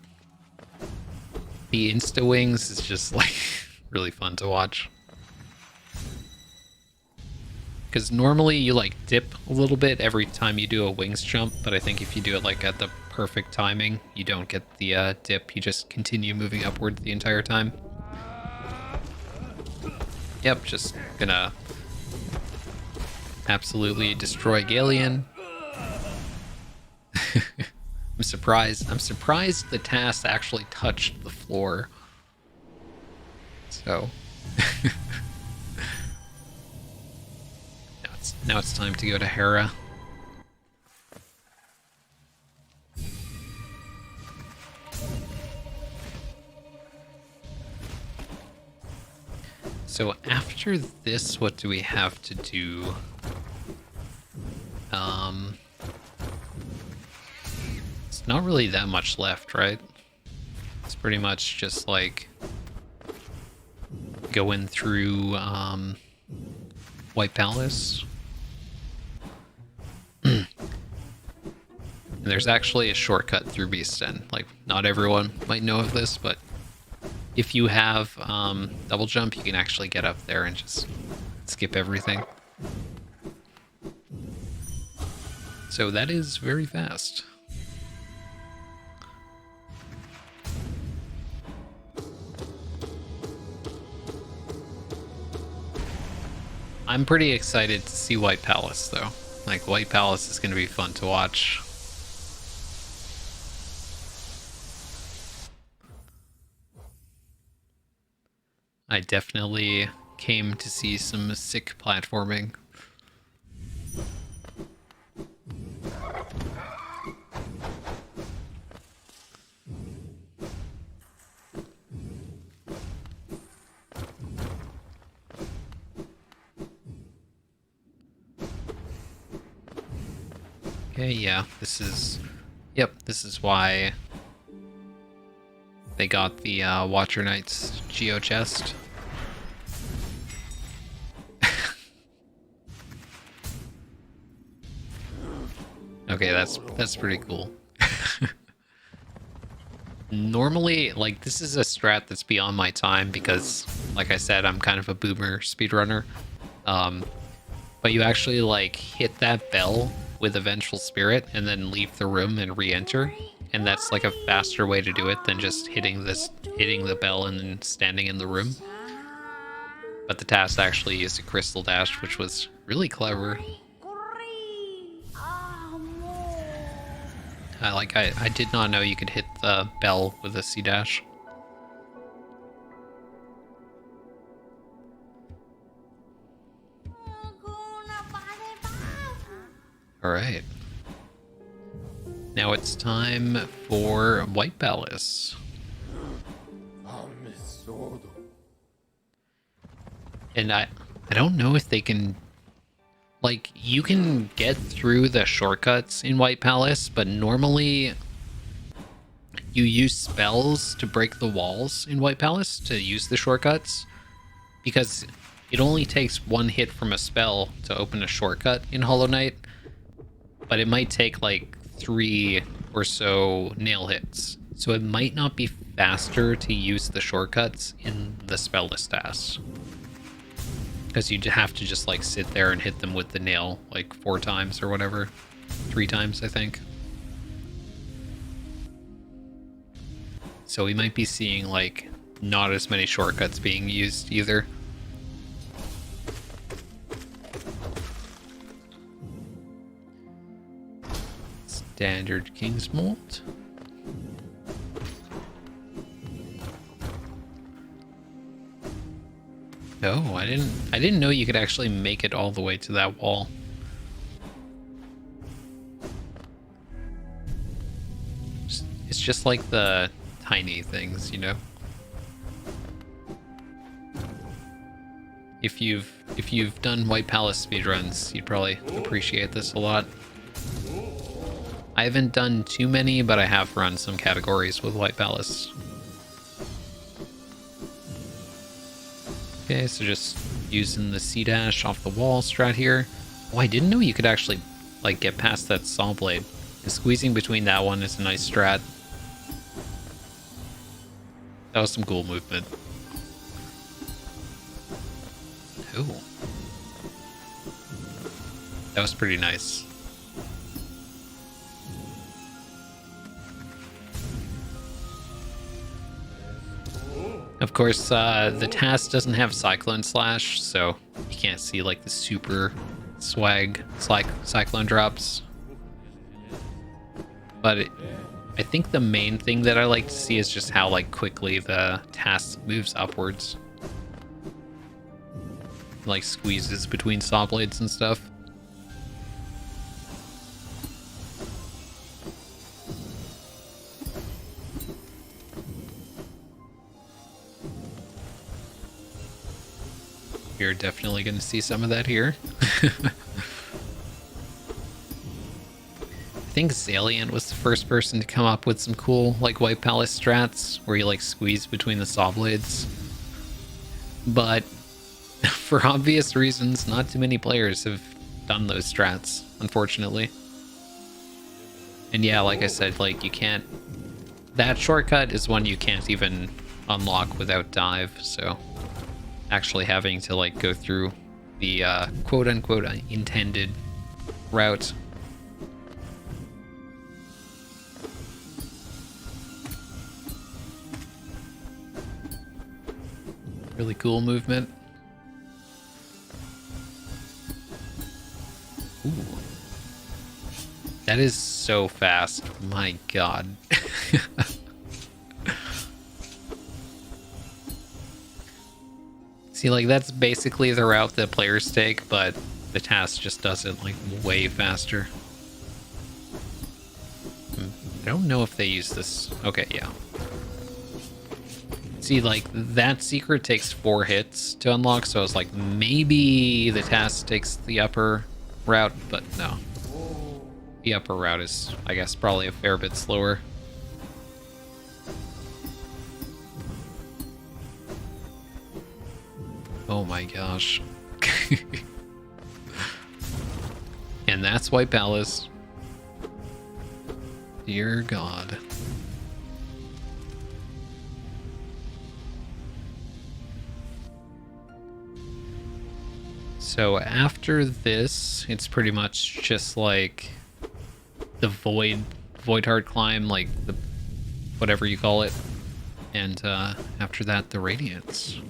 The insta-wings is just, like, really fun to watch. Because normally you, like, dip a little bit every time you do a wings jump, but I think if you do it, like, at the perfect timing, you don't get the dip. You just continue moving upward the entire time. Yep, just gonna absolutely destroy Galleon. I'm surprised. I'm surprised the TAS actually touched the floor. So now it's time to go to Hera. So after this, what do we have to do? It's not really that much left, right? It's pretty much just like going through White Palace. And there's actually a shortcut through Beast Den. Like, not everyone might know of this, but if you have double jump, you can actually get up there and just skip everything. So that is very fast. I'm pretty excited to see White Palace, though. Like, White Palace is going to be fun to watch. I definitely came to see some sick platforming. Okay, yeah, this is... Yep, this is why they got the Watcher Knight's Geo chest. Okay, that's pretty cool. Normally, like, this is a strat that's beyond my time because, like I said, I'm kind of a boomer speedrunner. But you actually, like, hit that bell with a Vengeful Spirit and then leave the room and re-enter. And that's, like, a faster way to do it than just hitting the bell and then standing in the room. But the TAS actually used a Crystal Dash, which was really clever. I did not know you could hit the bell with a C-dash. Alright. Now it's time for White Palace. And I don't know if they can... Like, you can get through the shortcuts in White Palace, but normally you use spells to break the walls in White Palace to use the shortcuts, because it only takes one hit from a spell to open a shortcut in Hollow Knight, but it might take like 3 or so nail hits. So it might not be faster to use the shortcuts in the spellless TAS. Because you'd have to just like sit there and hit them with the nail like 4 times or whatever. 3 times, I think. So we might be seeing like not as many shortcuts being used either. Standard King's Mold. Oh, I didn't know you could actually make it all the way to that wall. It's just like the tiny things, you know. If you've done White Palace speedruns, you'd probably appreciate this a lot. I haven't done too many, but I have run some categories with White Palace. Okay, so just using the C-dash off the wall strat here. Oh, I didn't know you could actually like get past that saw blade. And squeezing between that one is a nice strat. That was some cool movement. Ooh. That was pretty nice. Of course, the TAS doesn't have Cyclone Slash, so you can't see like the super swag Cyclone drops. But I think the main thing that I like to see is just how like quickly the TAS moves upwards. Like squeezes between saw blades and stuff. You're definitely going to see some of that here. I think Zaliant was the first person to come up with some cool like White Palace strats where you like squeeze between the saw blades. But for obvious reasons, not too many players have done those strats, unfortunately. And yeah, like I said, like you can't... That shortcut is one you can't even unlock without dive, so... Actually having to like go through the quote-unquote intended route. Really cool movement. Ooh. That is so fast. My god. See, like, that's basically the route that players take, but the TAS just does it, like, way faster. I don't know if they use this. Okay, yeah. See, like, that secret takes 4 hits to unlock, so I was like, maybe the TAS takes the upper route, but no. The upper route is, I guess, probably a fair bit slower. Oh my gosh. And that's White Palace. Dear God. So after this, it's pretty much just like the void heart climb, like the whatever you call it. And after that, the Radiance.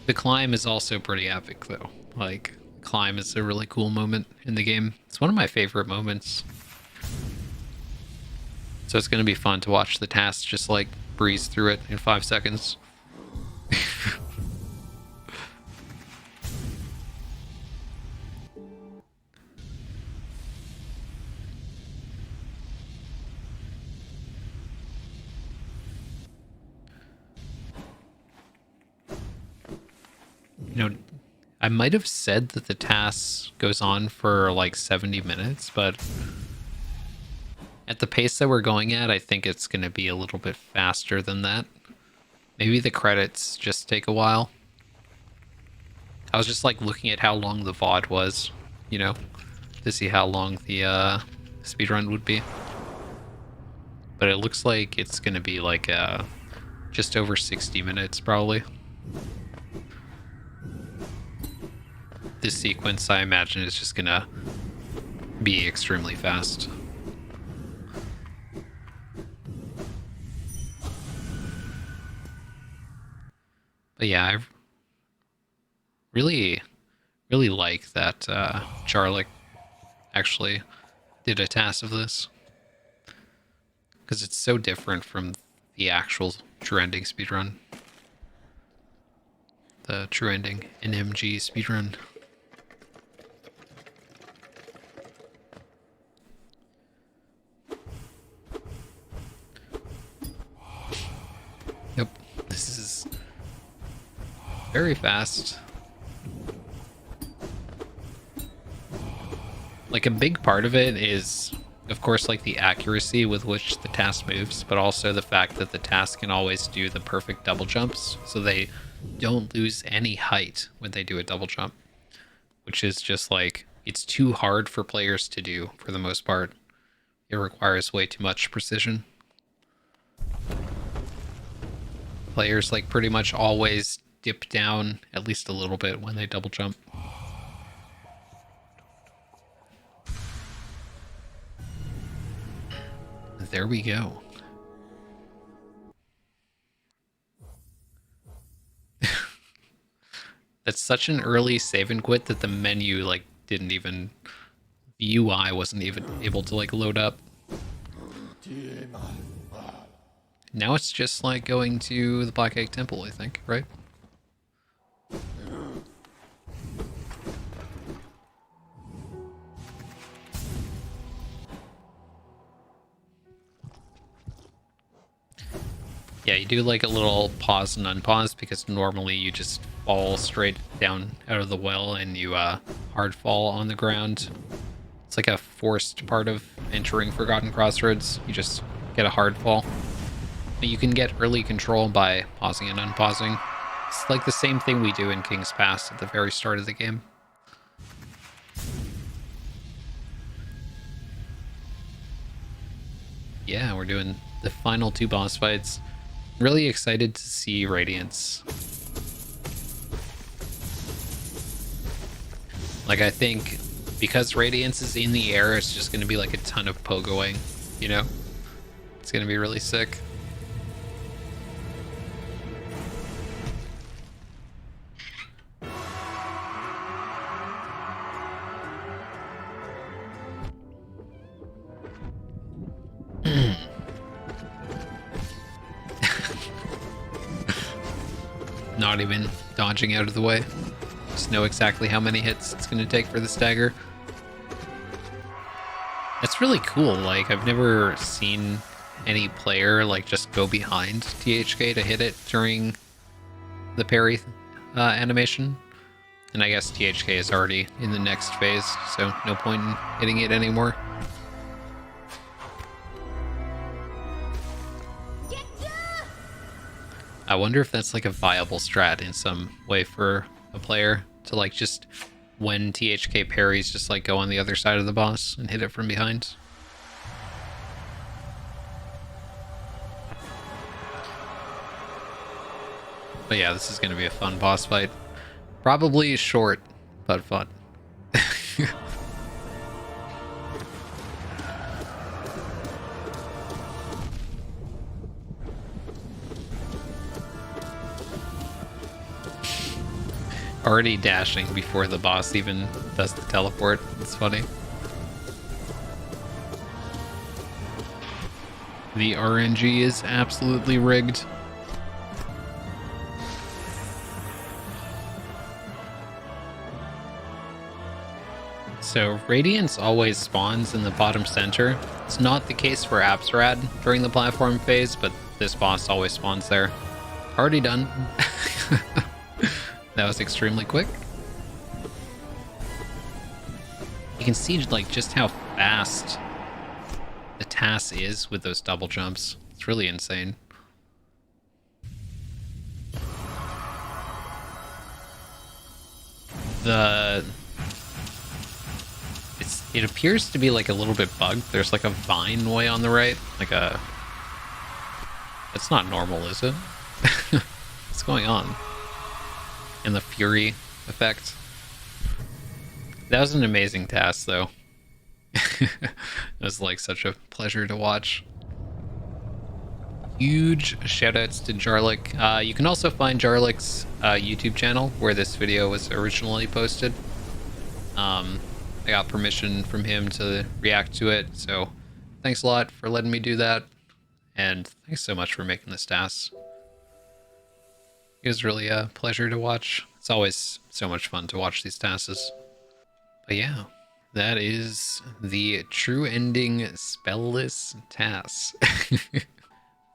The climb is also pretty epic, though. Like, climb is a really cool moment in the game. It's one of my favorite moments. So it's going to be fun to watch the TAS just, like, breeze through it in 5 seconds. You know, I might have said that the TAS goes on for like 70 minutes, but at the pace that we're going at, I think it's going to be a little bit faster than that. Maybe the credits just take a while. I was just like looking at how long the VOD was, you know, to see how long the speedrun would be. But it looks like it's going to be like just over 60 minutes probably. This sequence, I imagine, is just gonna be extremely fast. But yeah, I really like that Jarlyk actually did a TAS of this. Because it's so different from the actual True Ending speedrun. The True Ending NMG speedrun. Yep, this is very fast. Like, a big part of it is, of course, like the accuracy with which the TAS moves, but also the fact that the TAS can always do the perfect double jumps, so they don't lose any height when they do a double jump, which is just like, it's too hard for players to do for the most part. It requires way too much precision. Players like pretty much always dip down at least a little bit when they double jump. There we go. That's such an early save and quit that the menu like didn't even, the UI wasn't even able to like load up. Now it's just like going to the Black Egg Temple, I think, right? Yeah, you do like a little pause and unpause because normally you just fall straight down out of the well and you hard fall on the ground. It's like a forced part of entering Forgotten Crossroads. You just get a hard fall. But you can get early control by pausing and unpausing. It's like the same thing we do in King's Pass at the very start of the game. Yeah, we're doing the final 2 boss fights. Really excited to see Radiance. Like, I think because Radiance is in the air, it's just going to be like a ton of pogoing, you know? It's going to be really sick. Not even dodging out of the way. Just know exactly how many hits it's going to take for the stagger. It's really cool. Like, I've never seen any player like just go behind THK to hit it during the parry animation. And I guess THK is already in the next phase, so no point in hitting it anymore. I wonder if that's like a viable strat in some way for a player to like just, when THK parries, just like go on the other side of the boss and hit it from behind. But yeah, this is going to be a fun boss fight. Probably short, but fun. Already dashing before the boss even does the teleport. It's funny. The RNG is absolutely rigged. So Radiance always spawns in the bottom center. It's not the case for Apsrad during the platform phase, but this boss always spawns there. Already done. That was extremely quick. You can see like just how fast the TAS is with those double jumps. It's really insane. It appears to be like a little bit bugged. There's like a vine way on the right, like a. It's not normal, is it? What's going on? And the fury effect. That was an amazing task, though. It was like such a pleasure to watch. Huge shoutouts to Jarlyk. You can also find Jarlyk's YouTube channel where this video was originally posted. I got permission from him to react to it, so thanks a lot for letting me do that. And thanks so much for making this task. It was really a pleasure to watch. It's always so much fun to watch these tasks. But yeah, that is the true ending spellless TAS.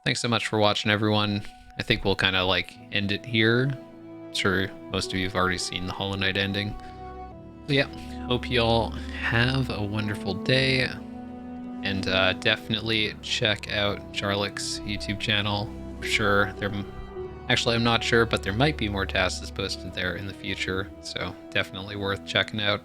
Thanks so much for watching, everyone. I think we'll kind of like end it here. I'm sure most of you have already seen the Hollow Knight ending. So yeah, hope you all have a wonderful day, and definitely check out Jarlyk's YouTube channel. I'm sure actually, I'm not sure, but there might be more tasks posted there in the future, so definitely worth checking out.